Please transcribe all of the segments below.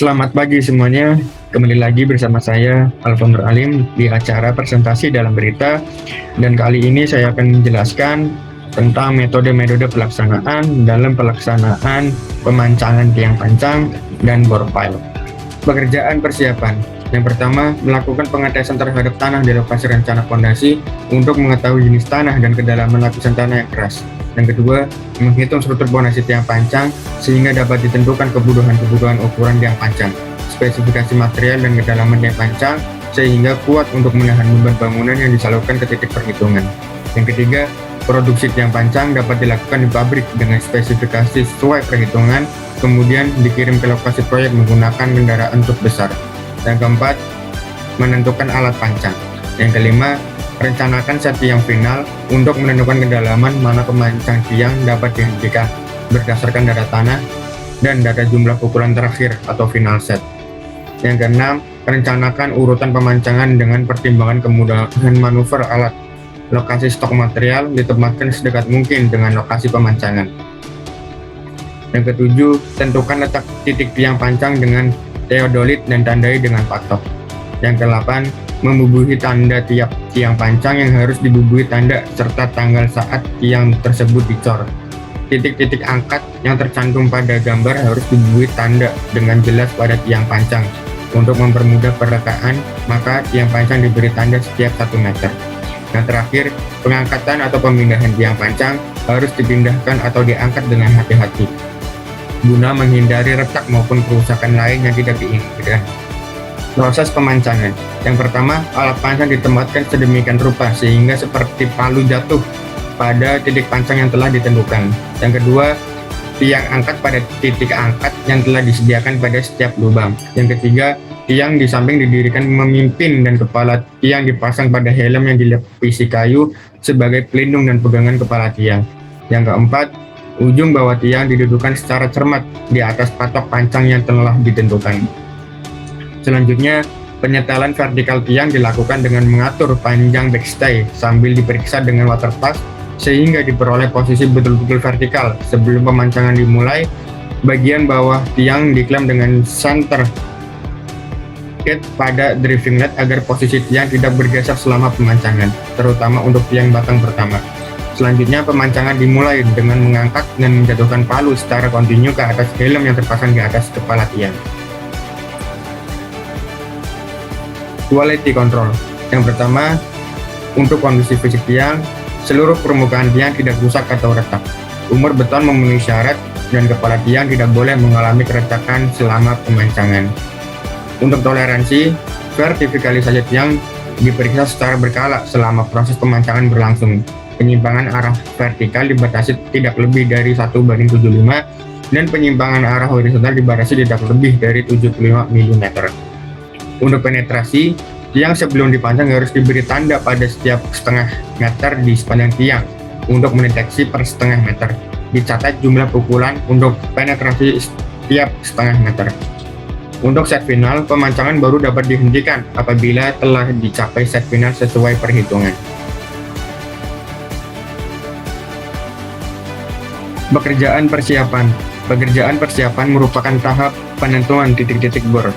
Selamat pagi semuanya, kembali lagi bersama saya Alfamur Alim di acara presentasi dalam berita, dan kali ini saya akan menjelaskan tentang metode-metode pelaksanaan dalam pelaksanaan pemancangan tiang pancang dan bor pile. Pekerjaan persiapan. Yang pertama, melakukan pengetesan terhadap tanah di lokasi rencana fondasi untuk mengetahui jenis tanah dan kedalaman lapisan tanah yang keras. Yang kedua, menghitung struktur fondasi tiang pancang sehingga dapat ditentukan kebutuhan ukuran tiang pancang, spesifikasi material dan kedalaman tiang pancang sehingga kuat untuk menahan beban bangunan yang disalurkan ke titik perhitungan. Yang ketiga, produksi tiang pancang dapat dilakukan di pabrik dengan spesifikasi sesuai perhitungan, kemudian dikirim ke lokasi proyek menggunakan kendaraan truk besar. Yang keempat, menentukan alat pancang. Yang kelima, rencanakan set tiang final untuk menentukan kedalaman mana pemancang tiang dapat dihentikan berdasarkan data tanah dan data jumlah pukulan terakhir atau final set. Yang keenam, rencanakan urutan pemancangan dengan pertimbangan kemudahan manuver alat. Lokasi stok material ditempatkan sedekat mungkin dengan lokasi pemancangan. Yang ketujuh, tentukan letak titik tiang pancang dengan teodolit dan tandai dengan patok. Yang kedelapan, membubuhi tanda tiap tiang pancang yang harus dibubuhi tanda serta tanggal saat tiang tersebut dicor. Titik-titik angkat yang tercantum pada gambar harus dibubuhi tanda dengan jelas pada tiang pancang. Untuk mempermudah perekaan, maka tiang pancang diberi tanda setiap 1 meter. Yang terakhir, pengangkatan atau pemindahan tiang pancang harus dipindahkan atau diangkat dengan hati-hati guna menghindari retak maupun kerusakan lain yang tidak diinginkan. Proses pemancangan. Yang pertama, alat pancang ditempatkan sedemikian rupa sehingga seperti palu jatuh pada titik pancang yang telah ditentukan. Yang kedua, tiang angkat pada titik angkat yang telah disediakan pada setiap lubang. Yang ketiga, tiang di samping didirikan memimpin dan kepala tiang dipasang pada helm yang dilapisi kayu sebagai pelindung dan pegangan kepala tiang. Yang keempat, ujung bawah tiang didudukan secara cermat di atas patok pancang yang telah ditentukan. Selanjutnya, penyetelan vertikal tiang dilakukan dengan mengatur panjang backstay sambil diperiksa dengan waterpass sehingga diperoleh posisi betul-betul vertikal. Sebelum pemancangan dimulai, bagian bawah tiang diklaim dengan center gate pada driving led agar posisi tiang tidak bergeser selama pemancangan, terutama untuk tiang batang pertama. Selanjutnya, pemancangan dimulai dengan mengangkat dan menjatuhkan palu secara kontinu ke atas helm yang terpasang di atas kepala tiang. Quality control. Yang pertama, untuk kondisi fisik tiang, seluruh permukaan tiang tidak rusak atau retak. Umur beton memenuhi syarat dan kepala tiang tidak boleh mengalami keretakan selama pemancangan. Untuk toleransi, vertikalisasi tiang diperiksa secara berkala selama proses pemancangan berlangsung. Penyimpangan arah vertikal dibatasi tidak lebih dari 1:75 dan penyimpangan arah horizontal dibatasi tidak lebih dari 75 mm. Untuk penetrasi, tiang sebelum dipancang harus diberi tanda pada setiap setengah meter di sepanjang tiang untuk mendeteksi per setengah meter. Dicatat jumlah pukulan untuk penetrasi setiap setengah meter. Untuk set final, pemancangan baru dapat dihentikan apabila telah dicapai set final sesuai perhitungan. Pekerjaan persiapan. Pekerjaan persiapan merupakan tahap penentuan titik-titik bor.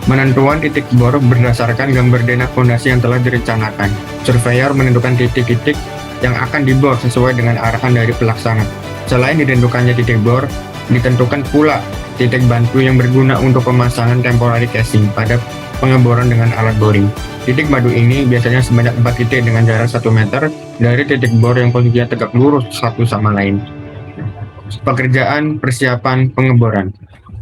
Menentuan titik bor berdasarkan gambar denah fondasi yang telah direncanakan. Surveyor menentukan titik-titik yang akan dibor sesuai dengan arahan dari pelaksana. Selain ditentukannya titik bor, ditentukan pula titik bantu yang berguna untuk pemasangan temporary casing pada pengeboran dengan alat boring. Titik madu ini biasanya sebanyak 4 titik dengan jarak 1 meter dari titik bor yang posisinya tegak lurus satu sama lain. Pekerjaan persiapan pengeboran.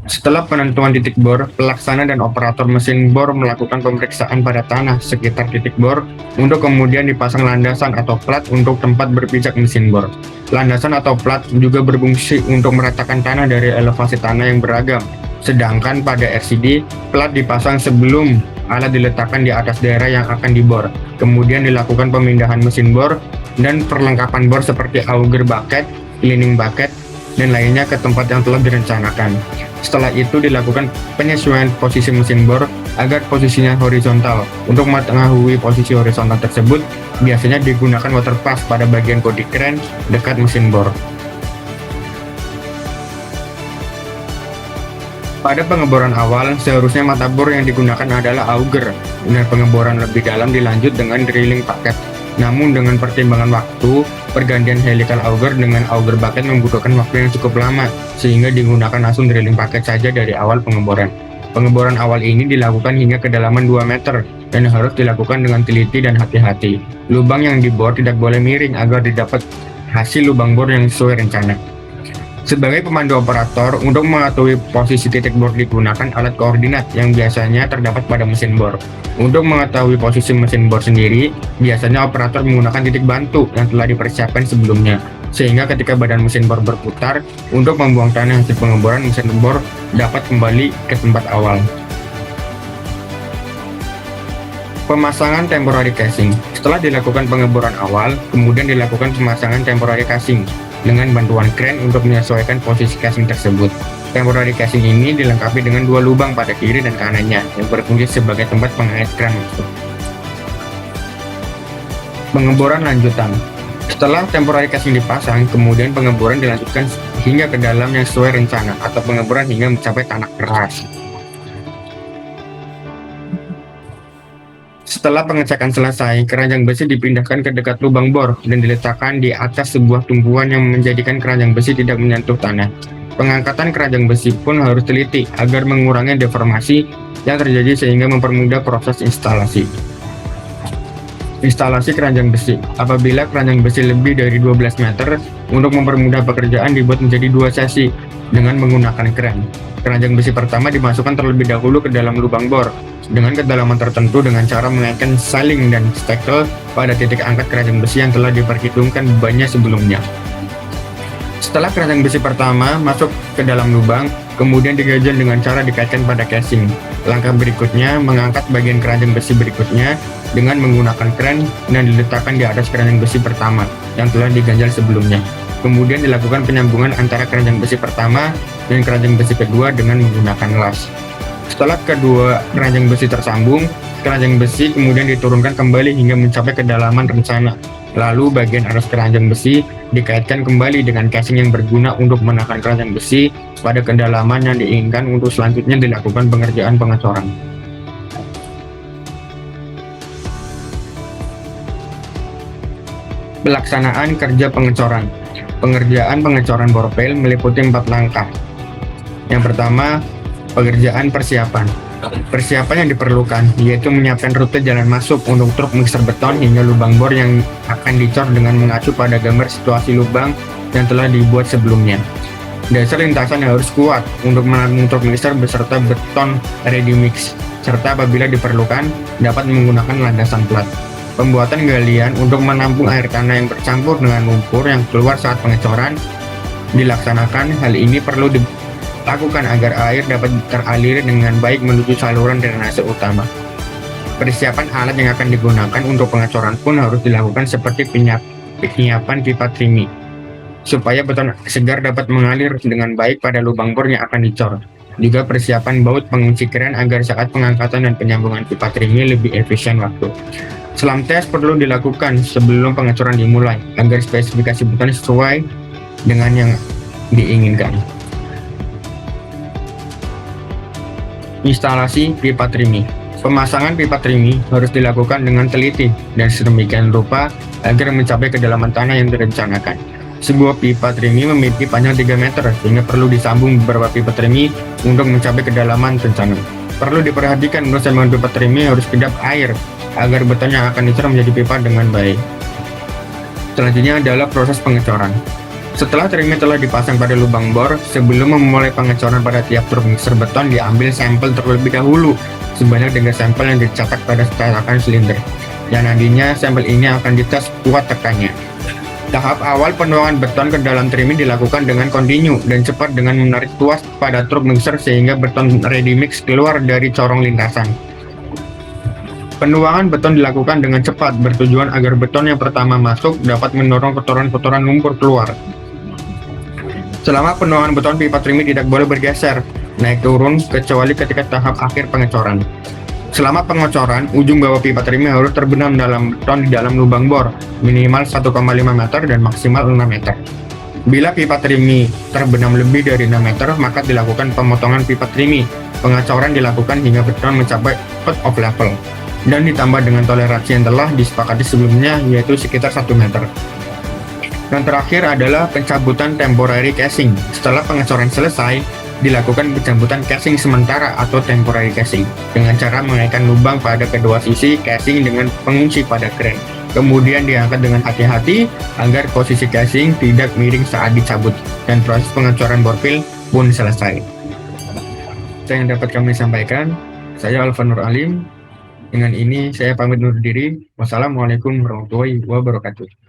Setelah penentuan titik bor, pelaksana dan operator mesin bor melakukan pemeriksaan pada tanah sekitar titik bor untuk kemudian dipasang landasan atau plat untuk tempat berpijak mesin bor. Landasan atau plat juga berfungsi untuk meratakan tanah dari elevasi tanah yang beragam. Sedangkan pada RCD, plat dipasang sebelum alat diletakkan di atas daerah yang akan dibor. Kemudian dilakukan pemindahan mesin bor dan perlengkapan bor seperti auger bucket, cleaning bucket, dan lainnya ke tempat yang telah direncanakan. Setelah itu dilakukan penyesuaian posisi mesin bor agar posisinya horizontal. Untuk mengetahui posisi horizontal tersebut, biasanya digunakan waterpass pada bagian body crane dekat mesin bor. Pada pengeboran awal, seharusnya mata bor yang digunakan adalah auger, dan pengeboran lebih dalam dilanjut dengan drilling bucket. Namun dengan pertimbangan waktu, pergantian helical auger dengan auger bucket membutuhkan waktu yang cukup lama, sehingga digunakan langsung drilling bucket saja dari awal pengeboran. Pengeboran awal ini dilakukan hingga kedalaman 2 meter, dan harus dilakukan dengan teliti dan hati-hati. Lubang yang dibor tidak boleh miring agar didapat hasil lubang bor yang sesuai rencana. Sebagai pemandu operator, untuk mengetahui posisi titik bor digunakan alat koordinat yang biasanya terdapat pada mesin bor. Untuk mengetahui posisi mesin bor sendiri, biasanya operator menggunakan titik bantu yang telah dipersiapkan sebelumnya, sehingga ketika badan mesin bor berputar, untuk membuang tanah hasil pengeboran, mesin bor dapat kembali ke tempat awal. Pemasangan temporary casing. Setelah dilakukan pengeboran awal, kemudian dilakukan pemasangan temporary casing dengan bantuan kren untuk menyesuaikan posisi casing tersebut. Temporary casing ini dilengkapi dengan 2 lubang pada kiri dan kanannya yang berfungsi sebagai tempat pengait kran masuk. Pengeboran lanjutan. Setelah temporary casing dipasang, kemudian pengeboran dilanjutkan hingga ke dalam yang sesuai rencana atau pengeboran hingga mencapai tanah keras. Setelah pengecekan selesai, keranjang besi dipindahkan ke dekat lubang bor dan diletakkan di atas sebuah tumpuan yang menjadikan keranjang besi tidak menyentuh tanah. Pengangkatan keranjang besi pun harus teliti agar mengurangi deformasi yang terjadi sehingga mempermudah proses instalasi. Instalasi keranjang besi. Apabila keranjang besi lebih dari 12 meter, untuk mempermudah pekerjaan dibuat menjadi 2 sesi dengan menggunakan kren. Keranjang besi pertama dimasukkan terlebih dahulu ke dalam lubang bor dengan kedalaman tertentu dengan cara mengaitkan saling dan stakel pada titik angkat keranjang besi yang telah diperhitungkan bebannya sebelumnya. Setelah keranjang besi pertama masuk ke dalam lubang, kemudian diganjel dengan cara dikaitkan pada casing. Langkah berikutnya, mengangkat bagian keranjang besi berikutnya dengan menggunakan kren dan diletakkan di atas keranjang besi pertama yang telah diganjal sebelumnya. Kemudian dilakukan penyambungan antara keranjang besi pertama dan keranjang besi kedua dengan menggunakan las. Setelah kedua keranjang besi tersambung, keranjang besi kemudian diturunkan kembali hingga mencapai kedalaman rencana. Lalu bagian atas keranjang besi dikaitkan kembali dengan casing yang berguna untuk menahan keranjang besi pada kedalaman yang diinginkan untuk selanjutnya dilakukan pengerjaan pengecoran. Pelaksanaan kerja pengecoran. Pengerjaan pengecoran borpel meliputi 4 langkah. Yang pertama, pengerjaan persiapan. Persiapan yang diperlukan yaitu menyiapkan rute jalan masuk untuk truk mixer beton hingga lubang bor yang akan dicor dengan mengacu pada gambar situasi lubang yang telah dibuat sebelumnya. Dasar lintasan yang harus kuat untuk menampung truk mixer beserta beton ready mix, serta apabila diperlukan dapat menggunakan landasan plat. Pembuatan galian untuk menampung air tanah yang bercampur dengan lumpur yang keluar saat pengecoran dilaksanakan. Hal ini perlu dilakukan agar air dapat teralir dengan baik menuju saluran drainase utama. Persiapan alat yang akan digunakan untuk pengecoran pun harus dilakukan seperti penyiapan pipa trimi, supaya beton segar dapat mengalir dengan baik pada lubang bor yang akan dicor. Juga persiapan baut pengunci kren agar saat pengangkatan dan penyambungan pipa trimi lebih efisien waktu. Selam tes perlu dilakukan sebelum pengecoran dimulai agar spesifikasi beton sesuai dengan yang diinginkan. Instalasi pipa trimi. Pemasangan pipa trimi harus dilakukan dengan teliti dan sedemikian rupa agar mencapai kedalaman tanah yang direncanakan. Sebuah pipa trimi memiliki panjang 3 meter sehingga perlu disambung beberapa pipa trimi untuk mencapai kedalaman rencana. Perlu diperhatikan untuk sambungan pipa trimi harus kedap air agar beton yang akan dicor menjadi pipa dengan baik. Selanjutnya adalah proses pengecoran. Setelah trimi telah dipasang pada lubang bor, sebelum memulai pengecoran pada tiap truk mixer beton diambil sampel terlebih dahulu sebanyak 3 sampel yang dicetak pada cetakan silinder, dan nantinya sampel ini akan dites kuat tekannya. Tahap awal penuangan beton ke dalam trimi dilakukan dengan kontinu dan cepat dengan menarik tuas pada truk mixer sehingga beton ready mix keluar dari corong lintasan. Penuangan beton dilakukan dengan cepat bertujuan agar beton yang pertama masuk dapat mendorong kotoran-kotoran lumpur keluar. Selama penuangan beton, pipa trimi tidak boleh bergeser naik turun kecuali ketika tahap akhir pengecoran. Selama pengecoran, ujung bawah pipa trimi harus terbenam dalam beton di dalam lubang bor minimal 1,5 meter dan maksimal 6 meter. Bila pipa trimi terbenam lebih dari 6 meter, maka dilakukan pemotongan pipa trimi. Pengacoran dilakukan hingga beton mencapai out of level dan ditambah dengan toleransi yang telah disepakati sebelumnya, yaitu sekitar 1 meter. Yang terakhir adalah pencabutan temporary casing. Setelah pengecoran selesai, dilakukan pencabutan casing sementara atau temporary casing dengan cara mengaitkan lubang pada kedua sisi casing dengan pengunci pada kren. Kemudian diangkat dengan hati-hati agar posisi casing tidak miring saat dicabut, dan proses pengecoran borpil pun selesai. Itu yang dapat kami sampaikan. Saya Alvan Nur Alim. Dengan ini saya pamit undur diri. Wassalamualaikum warahmatullahi wabarakatuh.